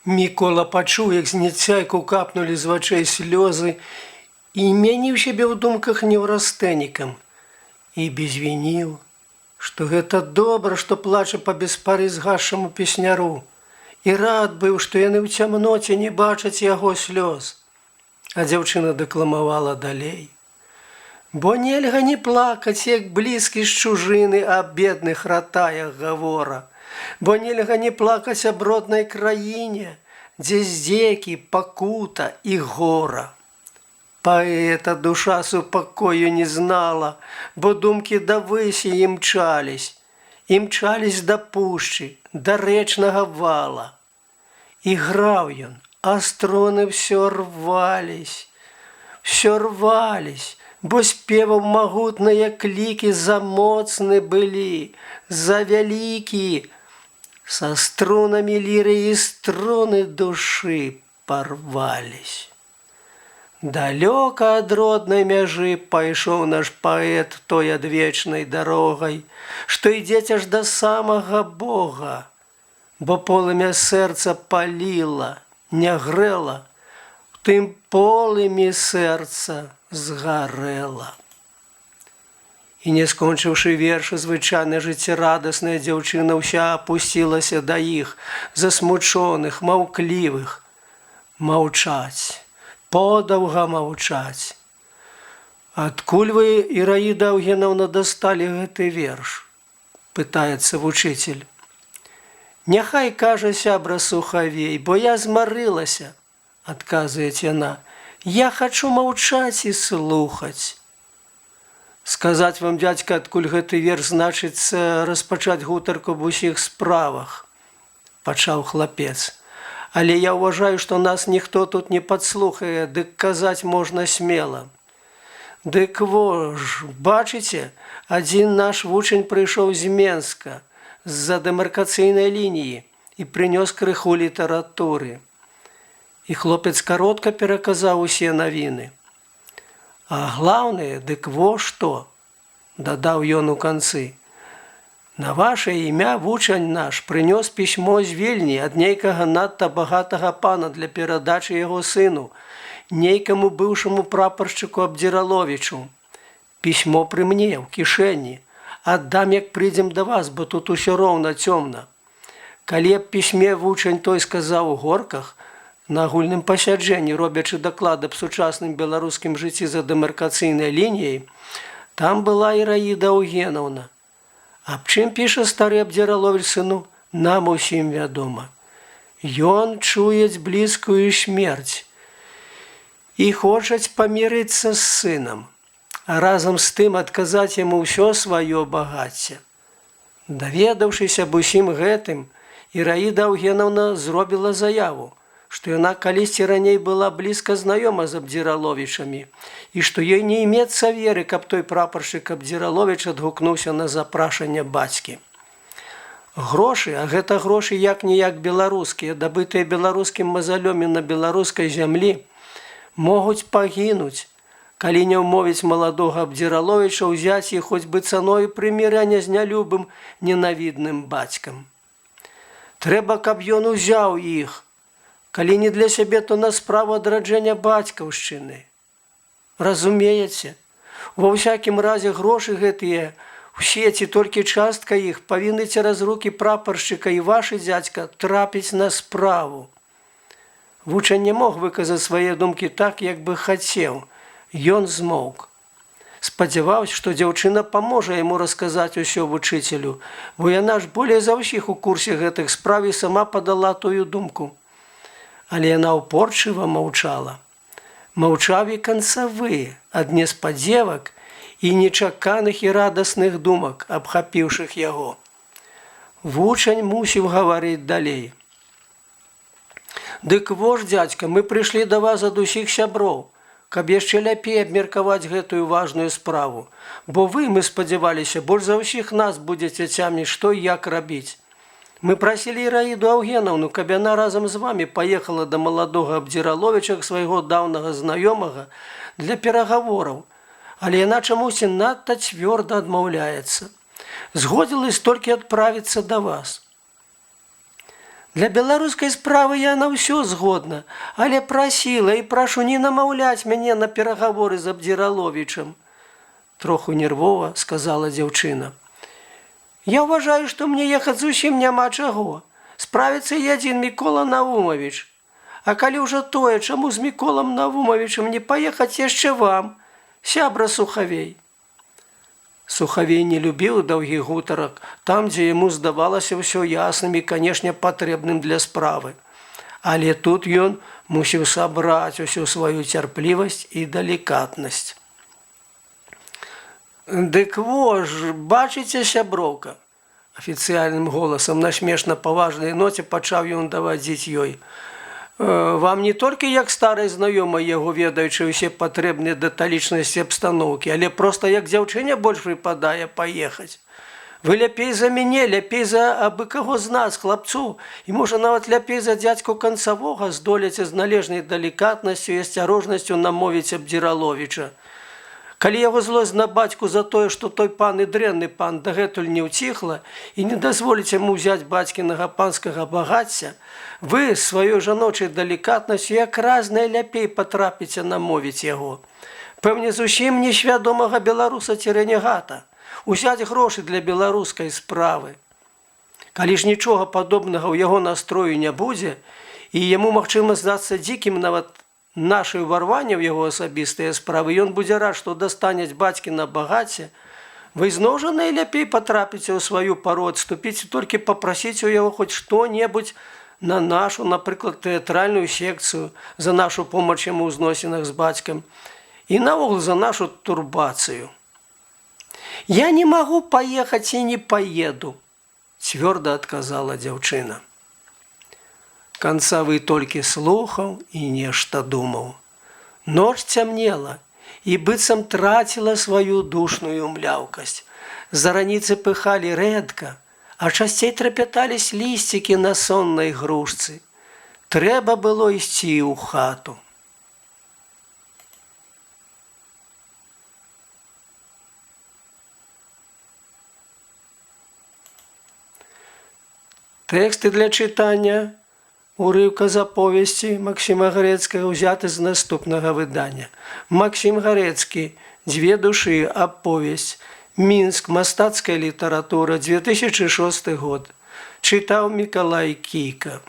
Мікола пачуў, як з няцяйку капнулі з вачэй слёзы і мяніў сябе ў думках неўрастэнікам і безвініў, што гэта добра, што плача па беспары згасшаму песняру, і рад быў, што яны ў цямноце не бачаць яго слёз. А дзяўчына дэкламавала далей. Бо нельга не плакаць, як блізкі з чужыны аб бедных ратаях гавора, бо нельга не плакаць аб роднай краіне, дзе здзекі, пакута і гора. Паэта душа супакою не знала, бо думкі да высі імчались да пушчы, да рэчнага вала. І граў ён, а струны ўсё рвались, бо спеваў магутныя клікі замоцны былі, завялікі. Са струнамі ліры і струны душы парвались. Далёка ад роднай мяжы пайшоў наш паэт той адвечнай дарогай, што ідзець аж да самага Бога, бо полымя сэрца паліла, не грэла, у тым полымі сэрца згарэла. І не скончыўшы верша, звычайна жыццярадасная дзяўчына ўся апусцілася да іх, засмучоных, маўклівых. Маўчаць, подаўга маўчаць. Адкуль вы, Іраіда Аўгенаўна, дасталі гэты верш? Пытаецца вучыцель. Няхай кажа сябра Сухавей, бо я змарылася, адказвае яна. Я хачу маўчаць і слухаць. Сказаць вам, дзядзька, адкуль гэты верш, значыцца распачаць гутарку аб усіх справах, пачаў хлапец. Але я ўважаю, што нас ніхто тут не падслухае, дык казаць можна смела. Дык во ж, бачыце, адзін наш вучань прыйшоў з Менска, з-за дэмаркацыйнай лініі і прынёс крыху літаратуры. І хлопец каротка пераказаў усе навіны. А глаўнае, дык во што, дадаў ён у канцы. На ваше імя вучань наш прынёс пісьмо з Вільні ад нейкага надта багатага пана для перадачы яго сыну, нейкаму быўшаму прапаршчыку Абдзіраловічу. Пісьмо пры мне, ў кішэні. Аддам, як прыйдзем да вас, бо тут усё роўна цёмна. Калі б пісьме вучань той сказаў у горках, на агульным пасяджэнні, робячы даклад аб сучасным беларускім жыцці за дэмаркацыйнай лініяй, там была Іраіда Аўгенаўна. Аб чым піша стары Абдзіраловіч сыну, нам усім вядома. Ён чуець блізкую смерць і хочаць памірыцца з сынам, а разам з тым адказаць яму ўсё сваё багацце. Даведаўшыся аб усім гэтым, Іраіда Аўгенаўна зробіла заяву, што яна калісьці раней была блізка знаёма з Абдзіраловічамі і што ёй не імецца веры, каб той прапаршчык Абдзіраловіч адгукнуўся на запрашанне бацькі. Грошы, а гэта грошы як-ніяк беларускія, дабытыя беларускім мазалём і на беларускай зямлі, могуць пагінуць, калі не ўмовіць маладога Абдзіраловіча ўзяць іх хоць бы цаною прымірання з нялюбым, ненавідным бацькам. Трэба, каб ён узяў іх, калі не для сябе, то на справу адраджэння бацькаўшчыны. Разумееце? Ва ўсякім разе грошы гэтыя, усе ці толькі частка іх, павінны цераз рукі прапаршчыка і вашы, дзядзька, трапіць на справу. Вучань не мог выказаць свае думкі так, як бы хацеў. Ён змоўк. Спадзяваўся, што дзяўчына паможа яму расказаць усё вучыцелю, бо яна ж болей за ўсіх у курсе гэтых спраў і сама падала тую думку. Але яна ўпорчыва маўчала. Маўчаў і канцавы ад неспадзевак і нечаканых і радасных думак, абхапіўшых яго. Вучань мусіў гаварыць далей. Дык во ж, дзядзька, мы прыйшлі да вас ад усіх сяброў, каб яшчэ лепей абмеркаваць гэтую важную справу, бо вы, мы спадзяваліся, больш за ўсіх нас будзеце цяміць, што і як рабіць. Мы прасілі Іраіду Аўгенаўну, каб яна разам з вамі паехала да маладога Абдзіраловіча, свайго даўнага знаёмага, для перагавораў, але яна чамусьці надта цвёрда адмаўляецца. Згодзілась толькі адправіцца да вас. Для беларускай справы я на ўсё згодна, але прасіла і прашу не намаўляць мяне на перагаворы з Абдзіраловічам, троху нервова сказала дзяўчына. Я ўважаю, што мне ехаць зусім няма чаго. Справіцца і адзін Мікола Наумавіч. А калі ўжо тое, чаму з Міколам Наумавічам не паехаць яшчэ вам, сябра Сухавей? Сухавей не любіў даўгі гутарак, там, дзе яму здавалася ўсё ясным і, канешне, патрэбным для справы. Але тут ён мусіў сабраць усю сваю цярплівасць і далікатнасць. «Дык во ж, бачыце, сяброўка!» Афіцыяльным голасам на смешна паважнай ноце пачаў ён давадзіць ёй. «Вам не толькі як старай знаёмай яго, ведаючы ўсе патрэбныя дэталічнасці абстаноўкі, але проста як дзяўчыне больш выпадае паехаць. Вы лепей за мяне, лепей за абы каго з нас, хлапцоў, і можа нават лепей за дзядзьку Канцавога здолеце з належнай далікатнасцю і асцярожнасцю намовіць Абдзіраловіча. Калі яго злосць на бацьку за тое, што той пан і дрэнны пан дагэтуль не ўціхла і не дазволіць яму ўзяць бацькінага панскага багацця, вы з сваёй жаночай далікатнасцю якраз найлепей патрапіце намовіць яго. Пэўне зусім несвядомага беларуса ці рэнегата, узяць грошы для беларускай справы. Калі ж нічога падобнага ў яго настрою не будзе, і яму магчыма здацца дзікім нават нашае ўварванне ў яго асабістыя справы, ён будзе рад, што дастанець бацькіна багацце, вы зноў жа найлепей патрапіце ў сваю пару, адступіць і толькі папрасіць у яго хоць што-небудзь на нашу, напрыклад, тэатральную секцыю, за нашу помач яму ў зносінах з бацькам і наогул за нашу турбацыю. «Я не магу паехаць і не паеду», цвёрда адказала дзяўчына. Канцавы толькі слухаў і нешта думаў. Ноч цямнела і быццам траціла сваю душную мляўкасць. За раніцы пыхалі рэдка, а часцей трапятались лісцікі на соннай грушцы. Трэба было ісці ў хату. Тэксты для чытання урыўка з аповесці Максіма Гарэцкага ўзяты з наступнага выдання. Максім Гарэцкі, «Дзве душы. Аповесць. Мінск. Мастацкая літаратура. 2006 год». Чытаў Мікалай Кійка.